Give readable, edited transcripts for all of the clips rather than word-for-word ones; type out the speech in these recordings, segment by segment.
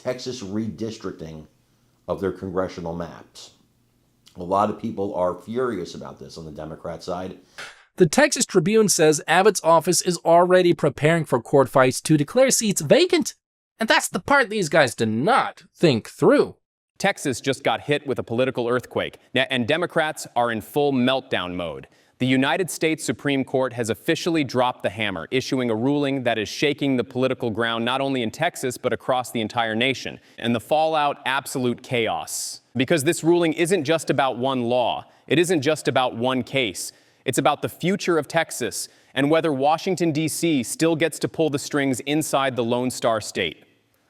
Texas redistricting of their congressional maps. A lot of people are furious about this on the Democrat side. The Texas Tribune says Abbott's office is already preparing for court fights to declare seats vacant. And that's the part these guys did not think through. Texas just got hit with a political earthquake, and Democrats are in full meltdown mode. The United States Supreme Court has officially dropped the hammer, issuing a ruling that is shaking the political ground not only in Texas, but across the entire nation. And the fallout, absolute chaos. Because this ruling isn't just about one law. It isn't just about one case. It's about the future of Texas and whether Washington, D.C. still gets to pull the strings inside the Lone Star State.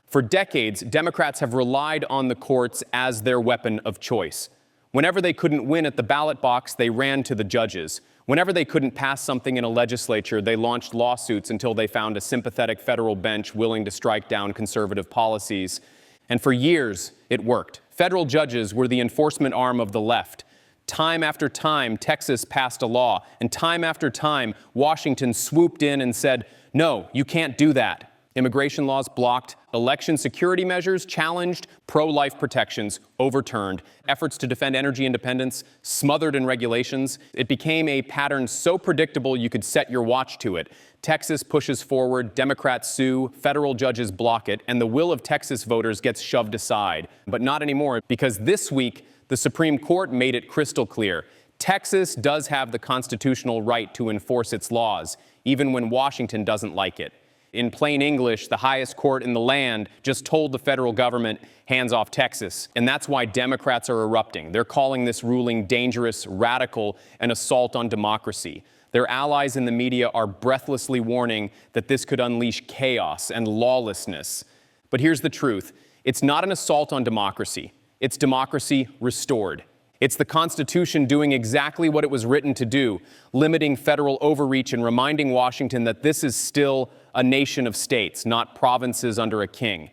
For decades, Democrats have relied on the courts as their weapon of choice. Whenever they couldn't win at the ballot box, they ran to the judges. Whenever they couldn't pass something in a legislature, they launched lawsuits until they found a sympathetic federal bench willing to strike down conservative policies. And for years, it worked. Federal judges were the enforcement arm of the left. Time after time, Texas passed a law, and time after time, Washington swooped in and said, no, you can't do that. Immigration laws blocked, election security measures challenged, pro-life protections overturned, efforts to defend energy independence smothered in regulations. It became a pattern so predictable you could set your watch to it. Texas pushes forward, Democrats sue, federal judges block it, and the will of Texas voters gets shoved aside. But not anymore, because this week, the Supreme Court made it crystal clear. Texas does have the constitutional right to enforce its laws, even when Washington doesn't like it. In plain English, the highest court in the land just told the federal government, hands off Texas. And that's why Democrats are erupting. They're calling this ruling dangerous, radical, an assault on democracy. Their allies in the media are breathlessly warning that this could unleash chaos and lawlessness. But here's the truth. It's not an assault on democracy. It's democracy restored. It's the Constitution doing exactly what it was written to do, limiting federal overreach and reminding Washington that this is still a nation of states, not provinces under a king.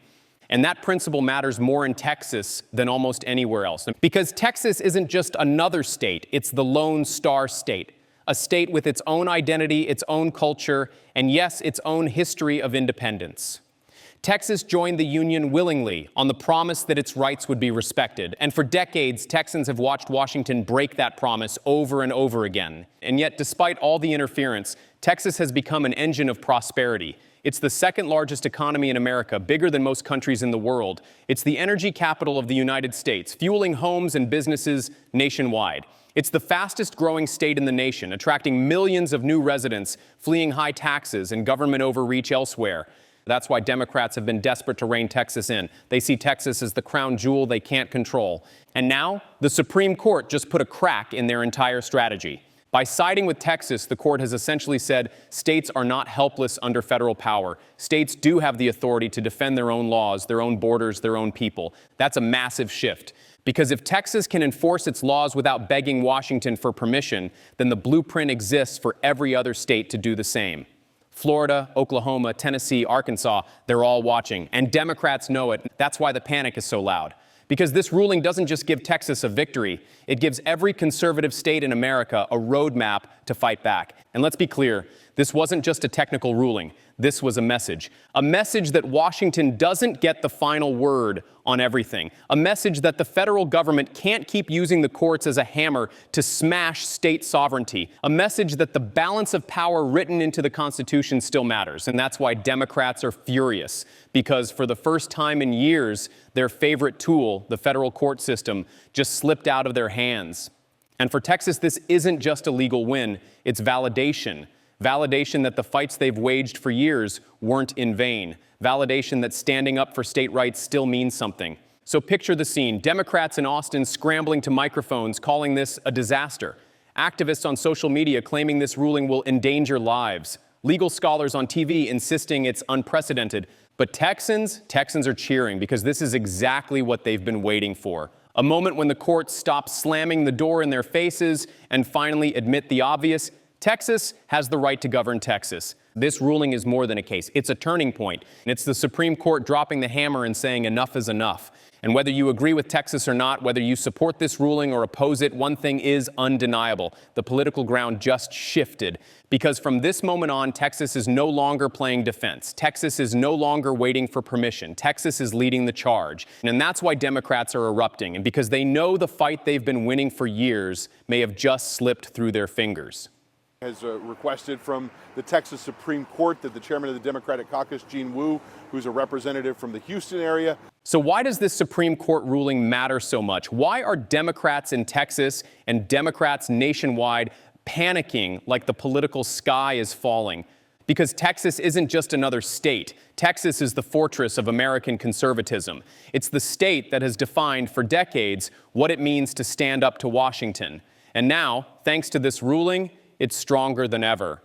And that principle matters more in Texas than almost anywhere else. Because Texas isn't just another state, it's the Lone Star State, a state with its own identity, its own culture, and yes, its own history of independence. Texas joined the Union willingly on the promise that its rights would be respected. And for decades, Texans have watched Washington break that promise over and over again. And yet, despite all the interference, Texas has become an engine of prosperity. It's the second largest economy in America, bigger than most countries in the world. It's the energy capital of the United States, fueling homes and businesses nationwide. It's the fastest growing state in the nation, attracting millions of new residents, fleeing high taxes and government overreach elsewhere. That's why Democrats have been desperate to rein Texas in. They see Texas as the crown jewel they can't control. And now, the Supreme Court just put a crack in their entire strategy. By siding with Texas, the court has essentially said states are not helpless under federal power. States do have the authority to defend their own laws, their own borders, their own people. That's a massive shift. Because if Texas can enforce its laws without begging Washington for permission, then the blueprint exists for every other state to do the same. Florida, Oklahoma, Tennessee, Arkansas, they're all watching. And Democrats know it. That's why the panic is so loud. Because this ruling doesn't just give Texas a victory, it gives every conservative state in America a roadmap to fight back. And let's be clear, this wasn't just a technical ruling. This was a message that Washington doesn't get the final word on everything, a message that the federal government can't keep using the courts as a hammer to smash state sovereignty, a message that the balance of power written into the Constitution still matters. And that's why Democrats are furious, because for the first time in years, their favorite tool, the federal court system, just slipped out of their hands. And for Texas, this isn't just a legal win, it's validation. Validation that the fights they've waged for years weren't in vain. Validation that standing up for state rights still means something. So picture the scene. Democrats in Austin scrambling to microphones, calling this a disaster. Activists on social media claiming this ruling will endanger lives. Legal scholars on TV insisting it's unprecedented. But Texans are cheering because this is exactly what they've been waiting for. A moment when the courts stop slamming the door in their faces and finally admit the obvious. Texas has the right to govern Texas. This ruling is more than a case. It's a turning point. And it's the Supreme Court dropping the hammer and saying enough is enough. And whether you agree with Texas or not, whether you support this ruling or oppose it, one thing is undeniable. The political ground just shifted. Because from this moment on, Texas is no longer playing defense. Texas is no longer waiting for permission. Texas is leading the charge. And that's why Democrats are erupting. And because they know the fight they've been winning for years may have just slipped through their fingers. Has requested from the Texas Supreme Court that the chairman of the Democratic caucus, Gene Wu, who's a representative from the Houston area. So why does this Supreme Court ruling matter so much? Why are Democrats in Texas and Democrats nationwide panicking like the political sky is falling? Because Texas isn't just another state. Texas is the fortress of American conservatism. It's the state that has defined for decades what it means to stand up to Washington. And now, thanks to this ruling, it's stronger than ever.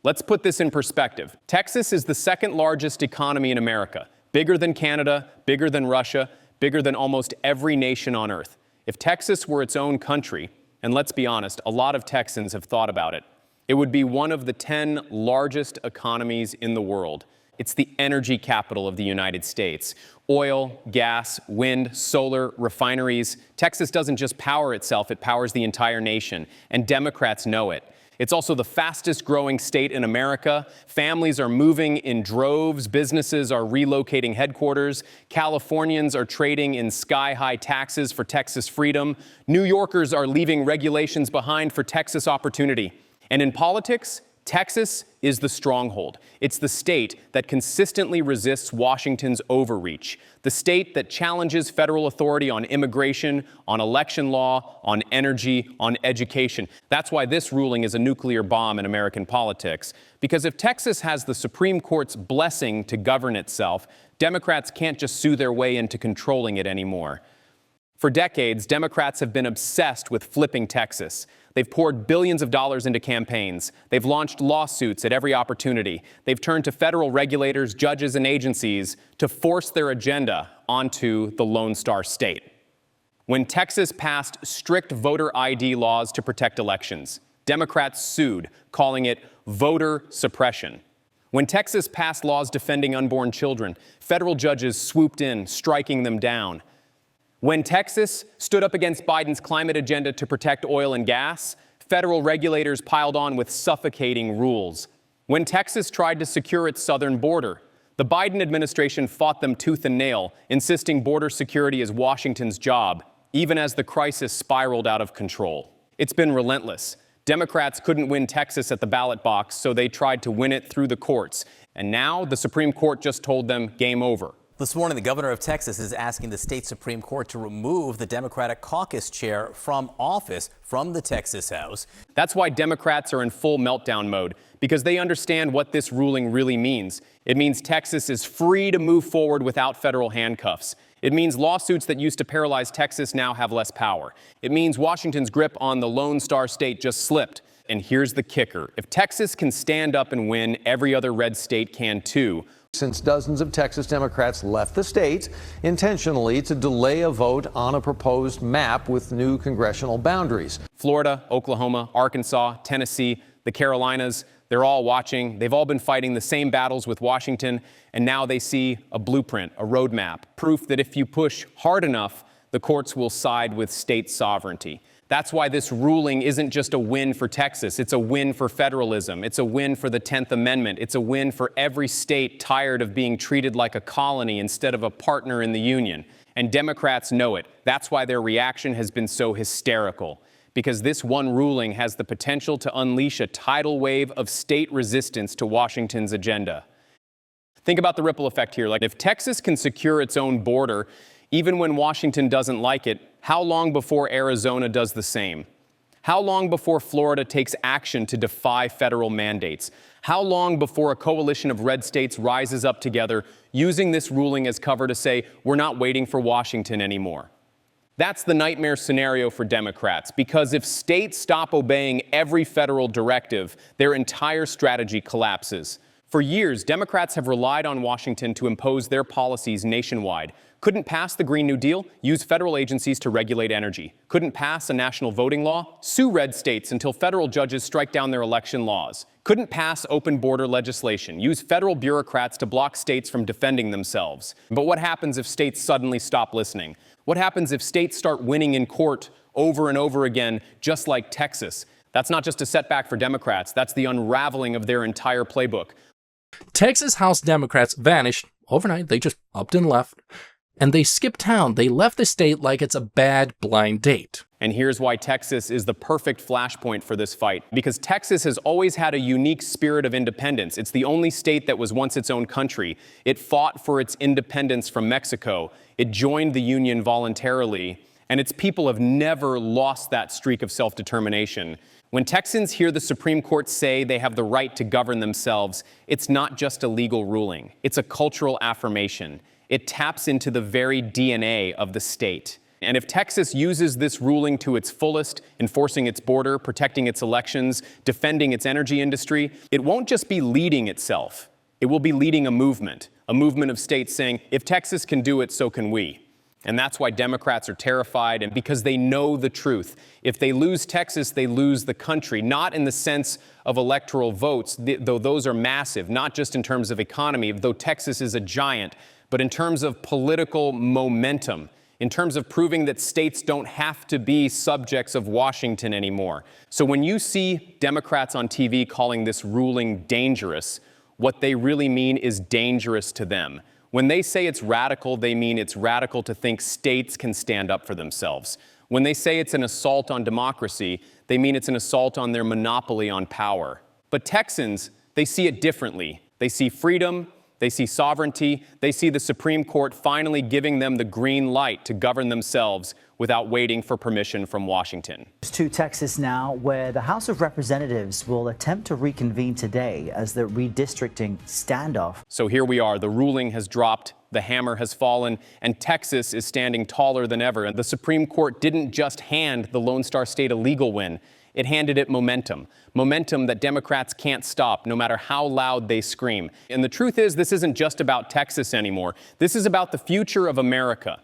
Let's put this in perspective. Texas is the second largest economy in America, bigger than Canada, bigger than Russia, bigger than almost every nation on earth. If Texas were its own country, and let's be honest, a lot of Texans have thought about it, it would be one of the 10 largest economies in the world. It's the energy capital of the United States. Oil, gas, wind, solar, refineries. Texas doesn't just power itself, it powers the entire nation, and Democrats know it. It's also the fastest growing state in America. Families are moving in droves. Businesses are relocating headquarters. Californians are trading in sky-high taxes for Texas freedom. New Yorkers are leaving regulations behind for Texas opportunity. And in politics, Texas is the stronghold. It's the state that consistently resists Washington's overreach, the state that challenges federal authority on immigration, on election law, on energy, on education. That's why this ruling is a nuclear bomb in American politics. Because if Texas has the Supreme Court's blessing to govern itself, Democrats can't just sue their way into controlling it anymore. For decades, Democrats have been obsessed with flipping Texas. They've poured billions of dollars into campaigns. They've launched lawsuits at every opportunity. They've turned to federal regulators, judges, and agencies to force their agenda onto the Lone Star State. When Texas passed strict voter ID laws to protect elections, Democrats sued, calling it voter suppression. When Texas passed laws defending unborn children, federal judges swooped in, striking them down. When Texas stood up against Biden's climate agenda to protect oil and gas, federal regulators piled on with suffocating rules. When Texas tried to secure its southern border, the Biden administration fought them tooth and nail, insisting border security is Washington's job, even as the crisis spiraled out of control. It's been relentless. Democrats couldn't win Texas at the ballot box, so they tried to win it through the courts. And now the Supreme Court just told them game over. This morning, the governor of Texas is asking the state Supreme Court to remove the Democratic caucus chair from office from the Texas House. That's why Democrats are in full meltdown mode, because they understand what this ruling really means. It means Texas is free to move forward without federal handcuffs. It means lawsuits that used to paralyze Texas now have less power. It means Washington's grip on the Lone Star State just slipped. And here's the kicker. If Texas can stand up and win, every other red state can too. Since dozens of Texas Democrats left the state intentionally to delay a vote on a proposed map with new congressional boundaries. Florida, Oklahoma, Arkansas, Tennessee, the Carolinas, they're all watching. They've all been fighting the same battles with Washington, and now they see a blueprint, a roadmap, proof that if you push hard enough, the courts will side with state sovereignty. That's why this ruling isn't just a win for Texas. It's a win for federalism. It's a win for the 10th Amendment. It's a win for every state tired of being treated like a colony instead of a partner in the union. And Democrats know it. That's why their reaction has been so hysterical. Because this one ruling has the potential to unleash a tidal wave of state resistance to Washington's agenda. Think about the ripple effect here. Like, if Texas can secure its own border, even when Washington doesn't like it, how long before Arizona does the same? How long before Florida takes action to defy federal mandates? How long before a coalition of red states rises up together, using this ruling as cover to say, we're not waiting for Washington anymore? That's the nightmare scenario for Democrats, because if states stop obeying every federal directive, their entire strategy collapses. For years, Democrats have relied on Washington to impose their policies nationwide. Couldn't pass the Green New Deal? Use federal agencies to regulate energy. Couldn't pass a national voting law? Sue red states until federal judges strike down their election laws. Couldn't pass open border legislation? Use federal bureaucrats to block states from defending themselves. But what happens if states suddenly stop listening? What happens if states start winning in court over and over again, just like Texas? That's not just a setback for Democrats. That's the unraveling of their entire playbook. Texas House Democrats vanished overnight. They just upped and left. And they skipped town. They left the state like it's a bad blind date. And here's why Texas is the perfect flashpoint for this fight. Because Texas has always had a unique spirit of independence. It's the only state that was once its own country. It fought for its independence from Mexico. It joined the Union voluntarily. And its people have never lost that streak of self-determination. When Texans hear the Supreme Court say they have the right to govern themselves, it's not just a legal ruling. It's a cultural affirmation. It taps into the very DNA of the state. And if Texas uses this ruling to its fullest, enforcing its border, protecting its elections, defending its energy industry, it won't just be leading itself. It will be leading a movement of states saying, if Texas can do it, so can we. And that's why Democrats are terrified, and because they know the truth. If they lose Texas, they lose the country, not in the sense of electoral votes, though those are massive, not just in terms of economy, though Texas is a giant, but in terms of political momentum, in terms of proving that states don't have to be subjects of Washington anymore. So when you see Democrats on TV calling this ruling dangerous, what they really mean is dangerous to them. When they say it's radical, they mean it's radical to think states can stand up for themselves. When they say it's an assault on democracy, they mean it's an assault on their monopoly on power. But Texans, they see it differently. They see freedom, they see sovereignty, they see the Supreme Court finally giving them the green light to govern themselves without waiting for permission from Washington. To Texas now, where the House of Representatives will attempt to reconvene today as the redistricting standoff. So here we are. The ruling has dropped, the hammer has fallen, and Texas is standing taller than ever. And the Supreme Court didn't just hand the Lone Star State a legal win. It handed it momentum. Momentum that Democrats can't stop, no matter how loud they scream. And the truth is, this isn't just about Texas anymore. This is about the future of America.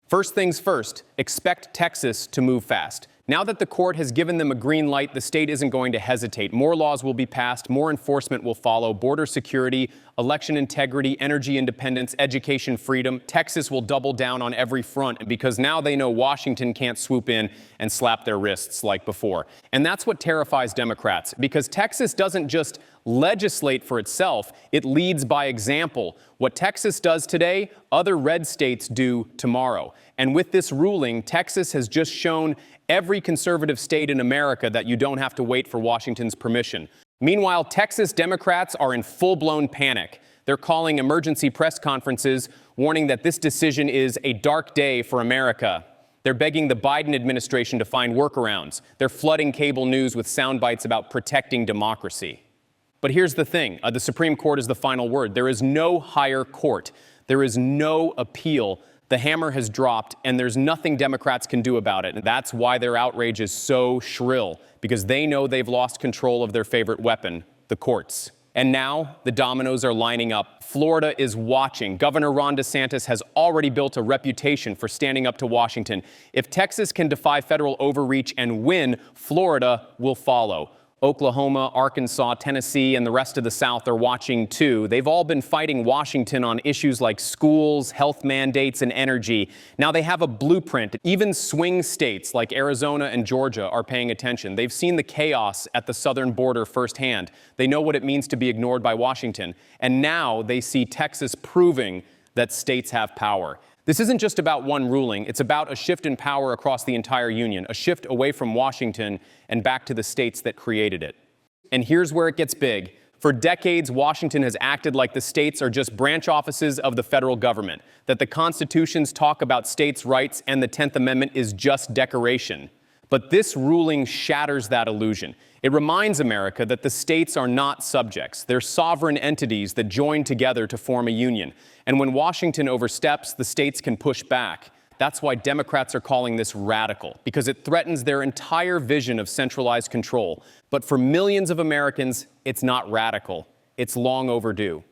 First things first, expect Texas to move fast. Now that the court has given them a green light, the state isn't going to hesitate. More laws will be passed, more enforcement will follow, border security, election integrity, energy independence, education freedom. Texas will double down on every front because now they know Washington can't swoop in and slap their wrists like before. And that's what terrifies Democrats, because Texas doesn't just legislate for itself, it leads by example. What Texas does today, other red states do tomorrow. And with this ruling, Texas has just shown every conservative state in America that you don't have to wait for Washington's permission. Meanwhile, Texas Democrats are in full-blown panic. They're calling emergency press conferences, warning that this decision is a dark day for America. They're begging the Biden administration to find workarounds. They're flooding cable news with sound bites about protecting democracy. But here's the thing. The Supreme Court is the final word. There is no higher court. There is no appeal. The hammer has dropped, and there's nothing Democrats can do about it. And that's why their outrage is so shrill, because they know they've lost control of their favorite weapon, the courts. And now the dominoes are lining up. Florida is watching. Governor Ron DeSantis has already built a reputation for standing up to Washington. If Texas can defy federal overreach and win, Florida will follow. Oklahoma, Arkansas, Tennessee, and the rest of the South are watching too. They've all been fighting Washington on issues like schools, health mandates, and energy. Now they have a blueprint. Even swing states like Arizona and Georgia are paying attention. They've seen the chaos at the southern border firsthand. They know what it means to be ignored by Washington. And now they see Texas proving that states have power. This isn't just about one ruling. It's about a shift in power across the entire union, a shift away from Washington and back to the states that created it. And here's where it gets big. For decades, Washington has acted like the states are just branch offices of the federal government, that the Constitution's talk about states' rights and the 10th Amendment is just decoration. But this ruling shatters that illusion. It reminds America that the states are not subjects. They're sovereign entities that join together to form a union. And when Washington oversteps, the states can push back. That's why Democrats are calling this radical, because it threatens their entire vision of centralized control. But for millions of Americans, it's not radical. It's long overdue.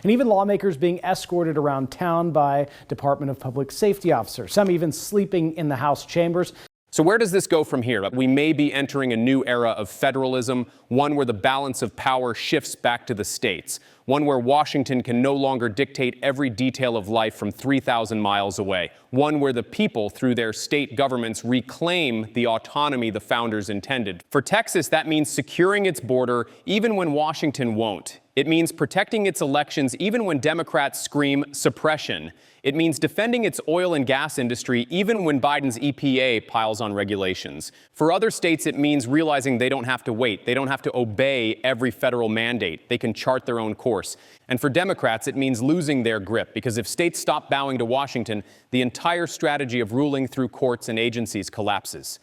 And even lawmakers being escorted around town by Department of Public Safety officers, some even sleeping in the House chambers. So where does this go from here? We may be entering a new era of federalism, one where the balance of power shifts back to the states, one where Washington can no longer dictate every detail of life from 3,000 miles away, one where the people, through their state governments, reclaim the autonomy the founders intended. For Texas, that means securing its border even when Washington won't. It means protecting its elections even when Democrats scream suppression. It means defending its oil and gas industry even when Biden's EPA piles on regulations. For other states, it means realizing they don't have to wait. They don't have to obey every federal mandate. They can chart their own course. And for Democrats, it means losing their grip, because if states stop bowing to Washington, the entire strategy of ruling through courts and agencies collapses.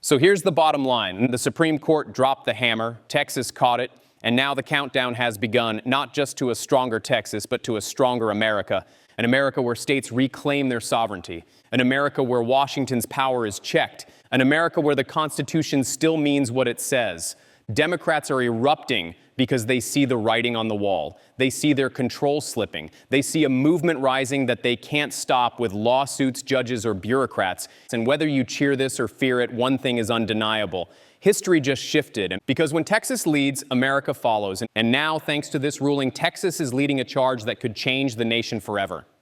So here's the bottom line. The Supreme Court dropped the hammer. Texas caught it. And now the countdown has begun, not just to a stronger Texas, but to a stronger America. An America where states reclaim their sovereignty. An America where Washington's power is checked. An America where the Constitution still means what it says. Democrats are erupting because they see the writing on the wall. They see their control slipping. They see a movement rising that they can't stop with lawsuits, judges, or bureaucrats. And whether you cheer this or fear it, one thing is undeniable. History just shifted, because when Texas leads, America follows. And now, thanks to this ruling, Texas is leading a charge that could change the nation forever.